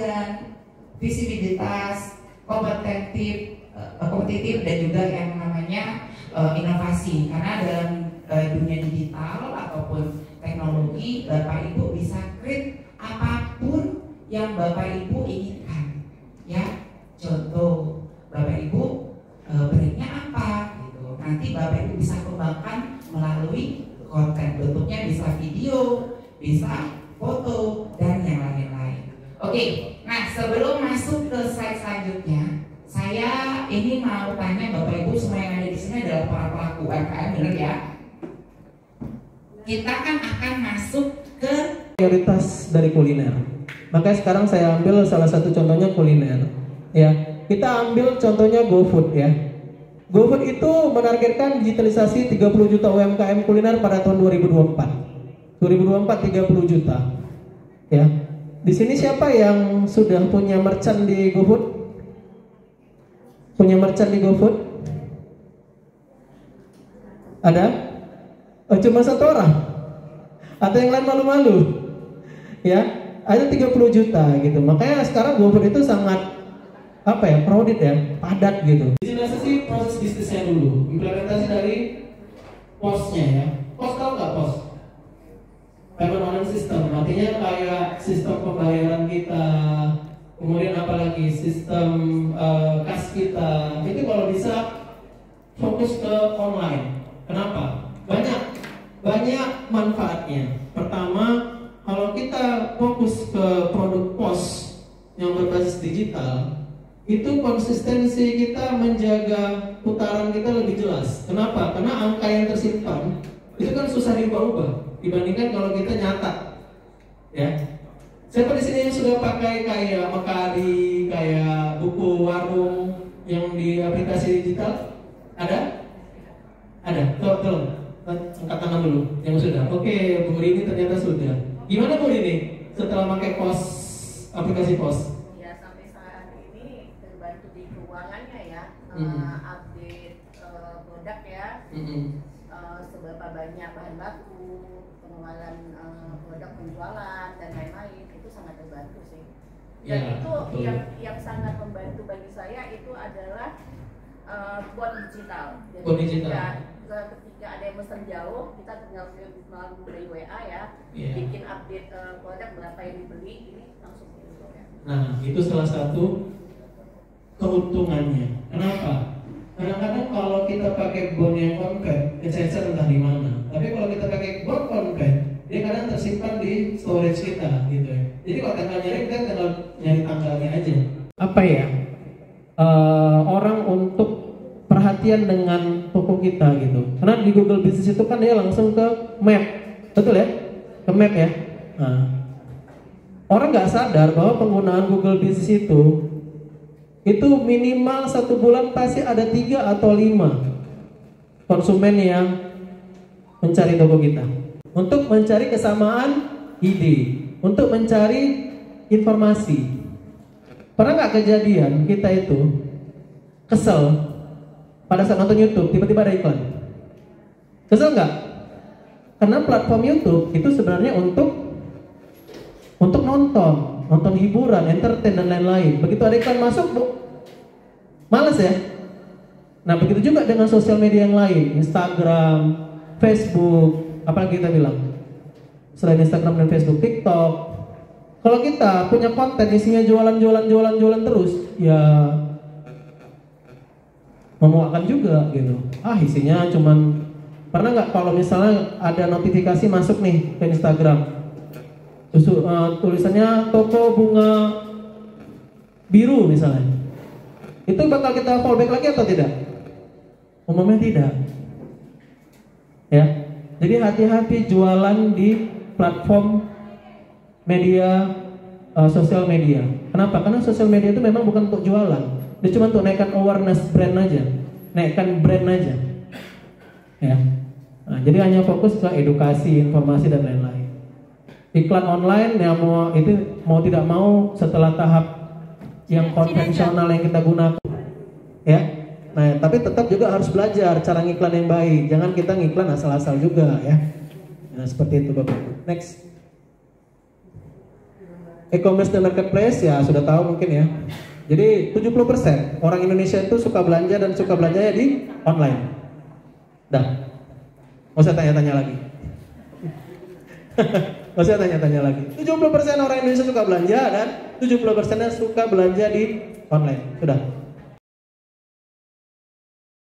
slogan, visibilitas, kompetitif dan juga yang namanya inovasi. Karena dalam dunia digital ataupun teknologi, Bapak Ibu bisa create apapun yang Bapak Ibu inginkan, ya. Contoh, Bapak Ibu brandnya apa gitu. Nanti Bapak Ibu bisa kembangkan melalui konten, bentuknya bisa video, bisa foto, dan yang lain-lain. Oke, nah sebelum masuk ke slide selanjutnya, saya ini mau tanya Bapak Ibu semua yang ada di sini adalah para pelaku UMKM, benar ya? Kita kan akan masuk ke prioritas dari kuliner. Makanya sekarang saya ambil salah satu contohnya kuliner. Ya, kita ambil contohnya GoFood ya. GoFood itu menargetkan digitalisasi 30 juta UMKM kuliner pada tahun 2024. 30 juta. Ya. Di sini siapa yang sudah punya merchant di GoFood? Punya merchant di GoFood? Ada? Oh, cuma satu orang? Atau yang lain malu-malu? Ya, ada 30 juta gitu. Makanya sekarang GoFood itu sangat crowded ya, padat gitu. Digitalisasi proses bisnisnya dulu, implementasi dari POS-nya ya. POS tahu nggak POS? Payment Online System, artinya kayak sistem pembayaran kita, kemudian apalagi sistem kas kita. Itu kalau bisa fokus ke online. Kenapa? Banyak manfaatnya. Pertama, kalau kita fokus ke produk POS yang berbasis digital, itu konsistensi kita menjaga putaran kita lebih jelas. Kenapa? Karena angka yang tersimpan itu kan susah diubah-ubah dibandingkan kalau kita nyatat. Ya. Siapa di sini yang sudah pakai kayak Mekari, kayak buku warung yang di aplikasi digital? Ada? Ada. Tolong angkat tangan dulu yang sudah. Oke, Bu Rini ternyata sudah. Gimana Bu Rini setelah pakai POS, aplikasi POS? Update produk ya, seberapa banyak bahan baku, pengenalan produk penjualan dan lain-lain, itu sangat terbantu sih. Dan ya, itu yang sangat membantu bagi saya itu adalah bot digital. Jadi bot digital. Ketika ada yang pesan jauh, kita tinggal melalui WA ya, bikin update produk berapa yang dibeli, ini langsung gitu ya. Nah, itu salah satu keuntungannya. Kenapa? Kadang-kadang kalau kita pakai bond yang compact, kececer entah di mana. Tapi kalau kita pakai bond compact, dia kadang tersimpan di storage kita, gitu ya. Jadi kalau tanggal nyari, kita tinggal nyari tanggalnya aja. Apa ya? Orang untuk perhatian dengan toko kita gitu. Karena di Google Business itu kan dia langsung ke map, betul ya? Ke map ya. Nah, orang nggak sadar bahwa penggunaan Google Business itu minimal 1 bulan pasti ada 3 atau 5 konsumen yang mencari toko kita untuk mencari kesamaan ide, untuk mencari informasi. Pernah nggak kejadian kita itu kesel pada saat nonton YouTube tiba-tiba ada iklan? Kesel nggak? Karena platform YouTube itu sebenarnya untuk nonton hiburan, entertain dan lain-lain. Begitu ada iklan masuk, males ya. Nah, begitu juga dengan sosial media yang lain, Instagram, Facebook, apalagi kita bilang selain Instagram dan Facebook, TikTok. Kalau kita punya konten isinya jualan terus, ya memuakkan juga gitu. Isinya cuman, pernah nggak kalau misalnya ada notifikasi masuk nih ke Instagram, tulisannya toko bunga biru misalnya, itu bakal kita fallback lagi atau tidak? Umumnya tidak. Ya, jadi hati-hati jualan di platform media, sosial media. Kenapa? Karena sosial media itu memang bukan untuk jualan, dia cuma untuk naikkan awareness brand aja, naikkan brand aja. Ya, nah, jadi hanya fokus ke edukasi, informasi dan lain-lain. Iklan online yang mau tidak mau setelah tahap yang konvensional yang kita gunakan, ya. Nah, tapi tetap juga harus belajar cara ngiklan yang baik. Jangan kita ngiklan asal-asal juga, ya. Nah, seperti itu Bapak. Next. e-commerce dan marketplace ya sudah tahu mungkin ya. Jadi 70% orang Indonesia itu suka belanja dan suka belanjanya di online. Dah, nggak usah tanya-tanya lagi. Nggak usah tanya-tanya lagi. 70% orang Indonesia suka belanja dan 70%-nya suka belanja di online. Sudah.